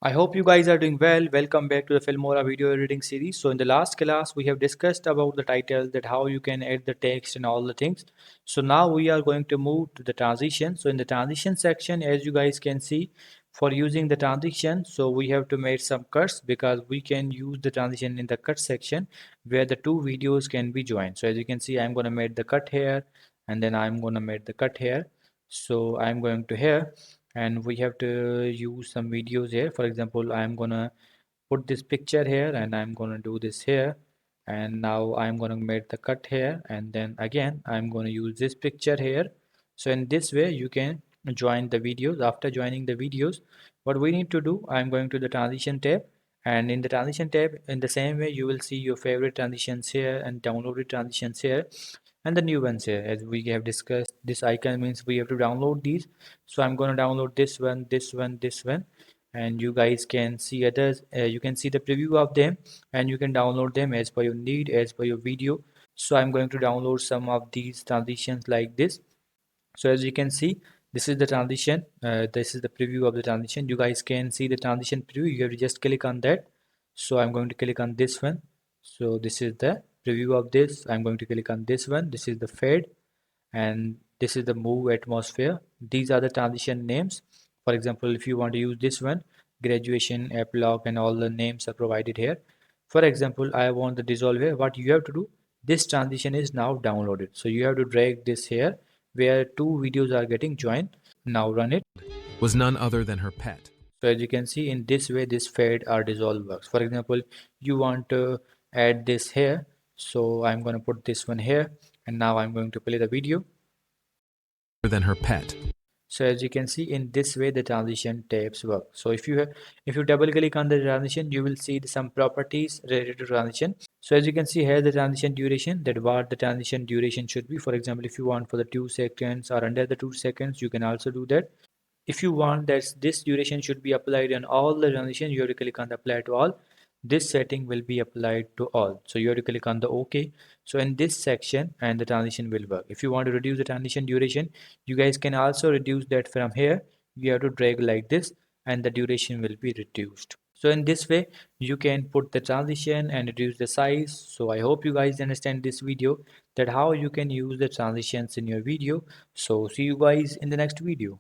I hope you guys are doing well. Welcome back to the Filmora video editing series. So in the last class, we have discussed about the title, that how you can add the text and all the things. So now we are going to move to the transition. So in the transition section, as you guys can see, for using the transition, so we have to make some cuts because we can use the transition in the cut section where the two videos can be joined. So as you can see, I'm going to make the cut here and then I'm going to make the cut here. So I'm going to here and we have to use some videos here. For example, I'm gonna put this picture here and I'm gonna do this here, and now I'm gonna make the cut here, and then again I'm gonna use this picture here. So in this way you can join the videos. After joining the videos, what we need to do, I'm going to the transition tab, and in the transition tab, in the same way, you will see your favorite transitions here and downloaded transitions here and the new ones here. As we have discussed, this icon means we have to download these. So I'm going to download this one, this one, this one, and you guys can see others. You can see the preview of them and you can download them as per your need, as per your video. So I'm going to download some of these transitions like this. So as you can see, this is the transition. This is the preview of the transition. You guys can see the transition preview. You have to just click on that. So I'm going to click on this one. So this is the preview of this. I'm going to click on this one. This is the fade and this is the move atmosphere. These are the transition names. For example, if you want to use this one, graduation, epilogue, and all the names are provided here. For example, I want the dissolve here. What you have to do, this transition is now downloaded. So you have to drag this here where two videos are getting joined. Now run it. Was none other than her pet. So as you can see, in this way this fade or dissolve works. For example, you want to add this here. So I'm going to put this one here and now I'm going to play the video. Than her pet. So as you can see, in this way the transition tabs work. So if you double click on the transition, you will see some properties related to transition. So as you can see here, the transition duration, that what the transition duration should be. For example, if you want for the 2 seconds or under the 2 seconds, you can also do that. If you want that this duration should be applied on all the transitions, you have to click on the apply to all. This setting will be applied to all. So you have to click on the OK. So in this section and the transition will work. If you want to reduce the transition duration, you guys can also reduce that from here. You have to drag like this and the duration will be reduced. So in this way, you can put the transition and reduce the size. So I hope you guys understand this video, that how you can use the transitions in your video. So see you guys in the next video.